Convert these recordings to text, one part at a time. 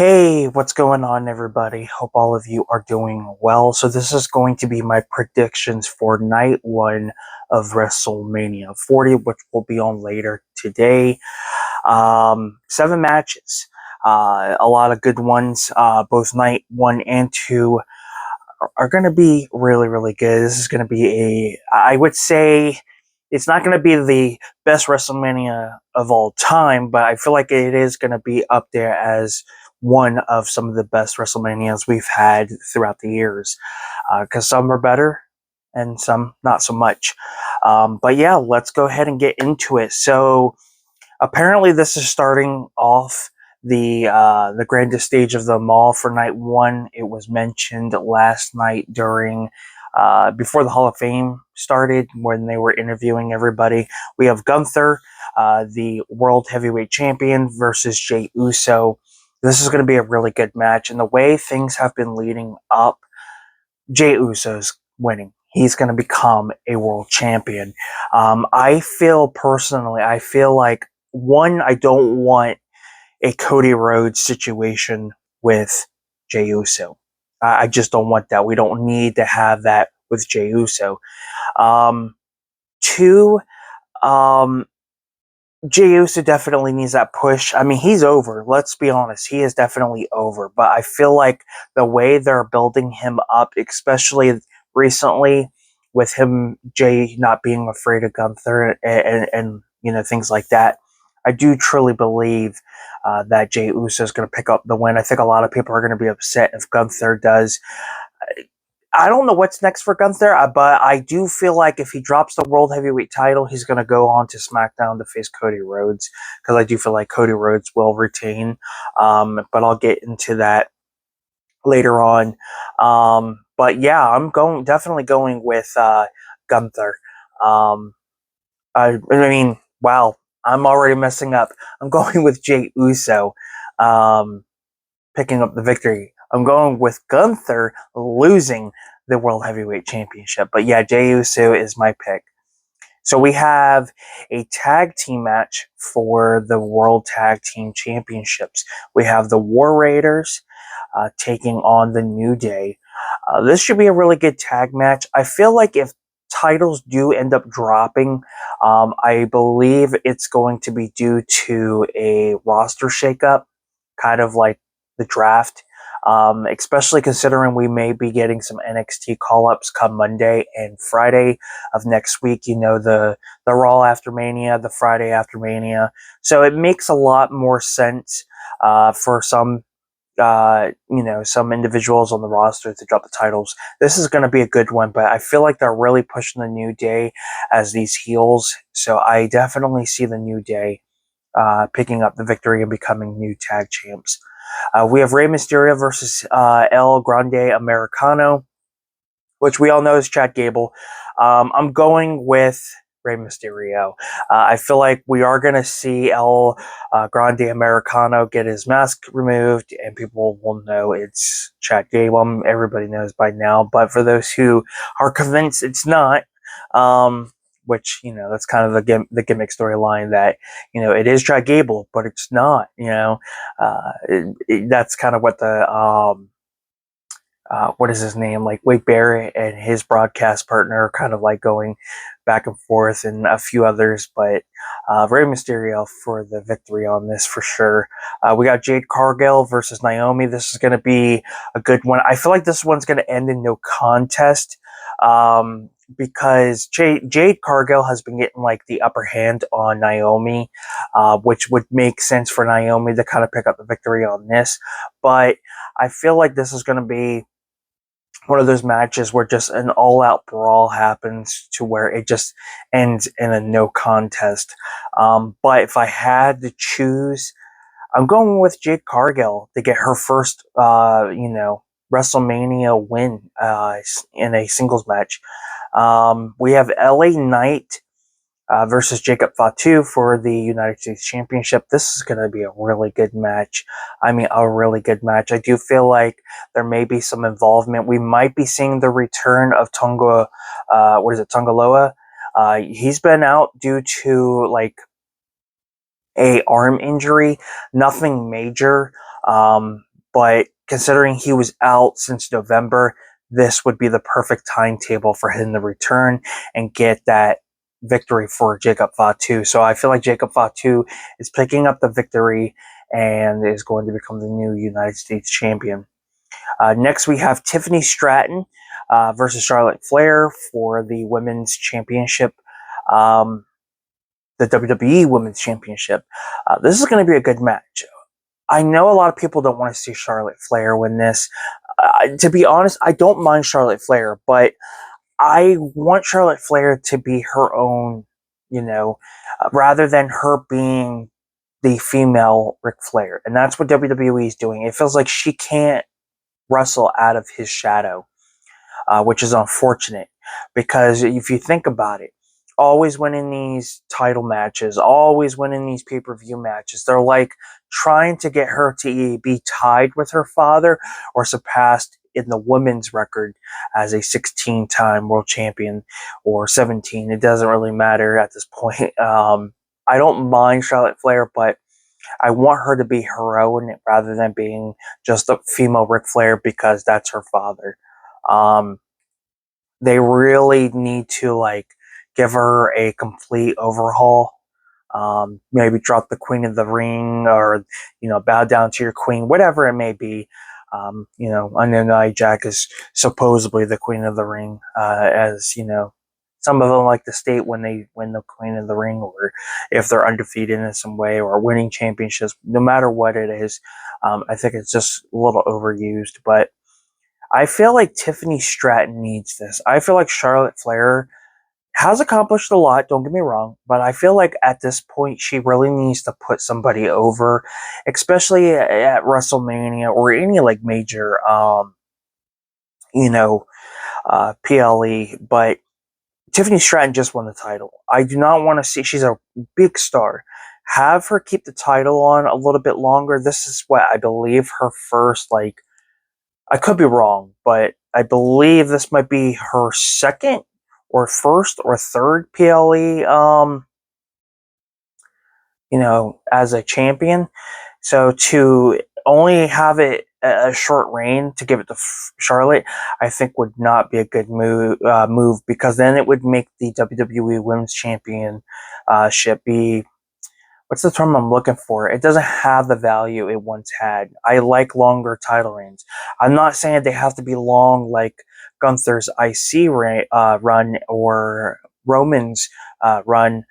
Hey, what's going on, everybody? Hope all of you are doing well. So, this is going to be my predictions for night one of WrestleMania 40, which will be on later today. 7 matches, a lot of good ones. Both night one and two are going to be really, really good. This is going to be I would say, it's not going to be the best WrestleMania of all time, but I feel like it is going to be up there as one of some of the best WrestleManias we've had throughout the years. Because some are better and some not so much. But yeah, let's go ahead and get into it. So apparently, this is starting off the grandest stage of them all for night one. It was mentioned last night during before the Hall of Fame started when they were interviewing everybody. We have Gunther, the World Heavyweight Champion, versus Jey Uso. This is going to be a really good match, and the way things have been leading up, Jey Uso's winning. He's going to become a world champion. I feel like one, I don't want a Cody Rhodes situation with Jey Uso. I just don't want that. We don't need to have that with Jey Uso. Two, um, Jey Uso definitely needs that push. I mean, he's over. Let's be honest. He is definitely over. But I feel like the way they're building him up, especially recently with him, Jey not being afraid of Gunther and things like that, I do truly believe that Jey Uso is going to pick up the win. I think a lot of people are going to be upset if Gunther does. I don't know what's next for Gunther, but I do feel like if he drops the World Heavyweight title, he's going to go on to SmackDown to face Cody Rhodes, because I do feel like Cody Rhodes will retain. But I'll get into that later on. But yeah, definitely going with Gunther. I mean, wow, I'm already messing up. I'm going with Jey Uso. Um, Picking up the victory. I'm going with Gunther losing the World Heavyweight Championship. But yeah, Jey Uso is my pick. So we have a tag team match for the World Tag Team Championships. We have the War Raiders taking on the New Day. This should be a really good tag match. I feel like if titles do end up dropping, I believe it's going to be due to a roster shakeup, kind of like the draft. Especially considering we may be getting some NXT call-ups come Monday and Friday of next week. The Raw after Mania, the Friday after Mania. So it makes a lot more sense for some individuals on the roster to drop the titles. This is going to be a good one, but I feel like they're really pushing the New Day as these heels. So I definitely see the New Day picking up the victory and becoming new tag champs. We have Rey Mysterio versus El Grande Americano, which we all know is Chad Gable. I'm going with Rey Mysterio. I feel like we are going to see El Grande Americano get his mask removed, and people will know it's Chad Gable. Everybody knows by now, but for those who are convinced it's not, which that's kind of the gimmick storyline, that it is Chad Gable, but it's not. That's kind of what the what is his name? Like Wade Barrett and his broadcast partner are kind of like going back and forth, and a few others, but Rey Mysterio for the victory on this for sure. We got Jade Cargill versus Naomi. This is going to be a good one. I feel like this one's going to end in no contest. Because Jade Cargill has been getting like the upper hand on Naomi, which would make sense for Naomi to kind of pick up the victory on this. But I feel like this is going to be one of those matches where just an all-out brawl happens to where it just ends in a no contest. But if I had to choose, I'm going with Jade Cargill to get her first, WrestleMania win in a singles match. We have LA Knight versus Jacob Fatu for the United States Championship. This is going to be a really good match. I mean, a really good match. I do feel like there may be some involvement. We might be seeing the return of Tongaloa. He's been out due to like a arm injury, nothing major. but considering he was out since November, this would be the perfect timetable for him to return and get that victory for Jacob Fatu. So I feel like Jacob Fatu is picking up the victory and is going to become the new United States champion. Next, we have Tiffany Stratton versus Charlotte Flair for the Women's Championship, the WWE Women's Championship. This is going to be a good match. I know a lot of people don't want to see Charlotte Flair win this. To be honest, I don't mind Charlotte Flair, but I want Charlotte Flair to be her own, rather than her being the female Ric Flair. And that's what WWE is doing. It feels like she can't wrestle out of his shadow, which is unfortunate because if you think about it, always winning these title matches, always winning these pay-per-view matches, they're like trying to get her to be tied with her father or surpassed in the women's record as a 16-time world champion or 17. It doesn't really matter at this point. I don't mind Charlotte Flair, but I want her to be her own rather than being just a female Ric Flair because that's her father. They really need to give her a complete overhaul. Maybe drop the Queen of the Ring or bow down to your queen, whatever it may be. I know Nia Jax is supposedly the Queen of the Ring, as some of them like to state when they win the Queen of the Ring, or if they're undefeated in some way, or winning championships. No matter what it is, I think it's just a little overused. But I feel like Tiffany Stratton needs this. I feel like Charlotte Flair has accomplished a lot, don't get me wrong, but I feel like at this point she really needs to put somebody over, especially at WrestleMania or any major PLE. But Tiffany Stratton just won the title. I do not want to see, she's a big star. Have her keep the title on a little bit longer. This is what I believe her first, I could be wrong, but I believe this might be her second or first or third PLE, as a champion. So to only have it a short reign to give it to Charlotte, I think would not be a good move because then it would make the WWE Women's Championship be, what's the term I'm looking for? It doesn't have the value it once had. I like longer title reigns. I'm not saying they have to be long like Gunther's IC run or Roman's run.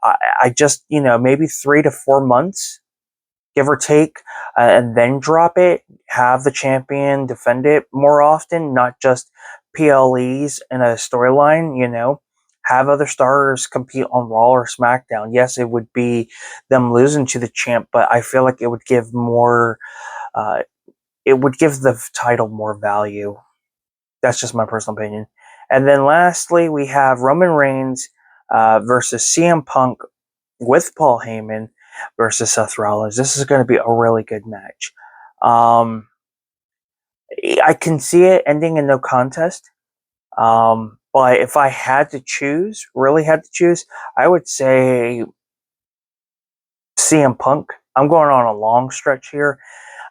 I just, maybe 3 to 4 months, give or take, and then drop it. Have the champion defend it more often, not just PLEs in a storyline, have other stars compete on Raw or SmackDown. Yes, it would be them losing to the champ, but I feel like it would give the title more value. That's just my personal opinion. And then lastly, we have Roman Reigns versus CM Punk with Paul Heyman versus Seth Rollins. This is going to be a really good match. I can see it ending in no contest. But if I had to choose, really had to choose, I would say CM Punk. I'm going on a long stretch here.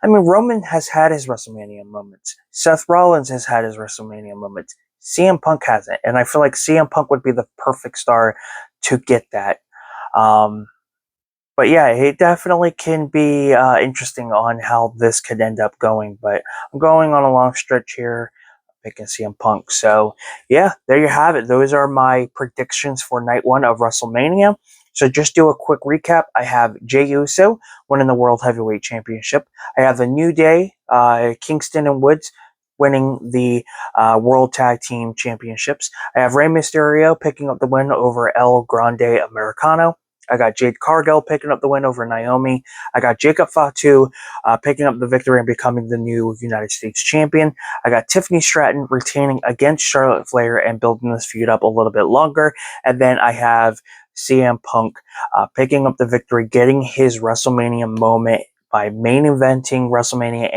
I mean, Roman has had his WrestleMania moments. Seth Rollins has had his WrestleMania moments. CM Punk hasn't. And I feel like CM Punk would be the perfect star to get that. But yeah, it definitely can be interesting on how this could end up going. But I'm going on a long stretch here, picking CM Punk. So yeah, there you have it. Those are my predictions for night one of WrestleMania. So just do a quick recap. I have Jey Uso winning the World Heavyweight Championship. I have the New Day, Kingston and Woods winning the World Tag Team Championships. I have Rey Mysterio picking up the win over El Grande Americano. I got Jade Cargill picking up the win over Naomi. I got Jacob Fatu picking up the victory and becoming the new United States champion. I got Tiffany Stratton retaining against Charlotte Flair and building this feud up a little bit longer. And then I have CM Punk picking up the victory, getting his WrestleMania moment by main eventing WrestleMania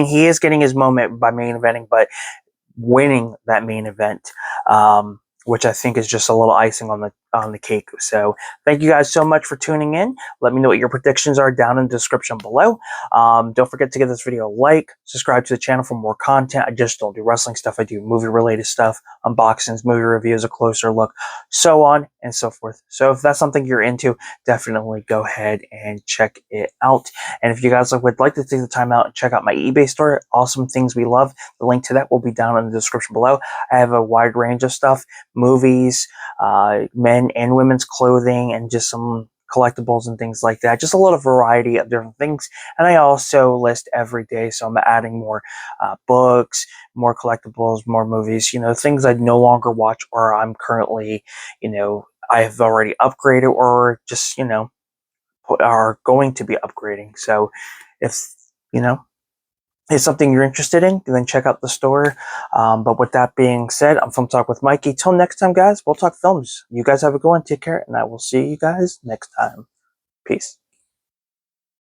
he is getting his moment by main eventing, but winning that main event, which I think is just a little icing on the on the cake. So thank you guys so much for tuning in. Let me know what your predictions are down in the description below. Don't forget to give this video a like, subscribe to the channel for more content. I just don't do wrestling stuff. I do movie related stuff, unboxings, movie reviews, a closer look, so on and so forth. So if that's something you're into, definitely go ahead and check it out. And if you guys would like to take the time out and check out my eBay store, Awesome Things We Love, the link to that will be down in the description below. I have a wide range of stuff, movies, men and women's clothing, and just some collectibles and things like that. Just a little variety of different things. And I also list every day, so I'm adding more books, more collectibles, more movies, things I no longer watch or I'm currently, I have already upgraded or just, are going to be upgrading. So if, it's something you're interested in, then check out the store. But with that being said, I'm Film Talk with Mikey. Till next time, guys, we'll talk films. You guys have a good one. Take care, and I will see you guys next time. Peace.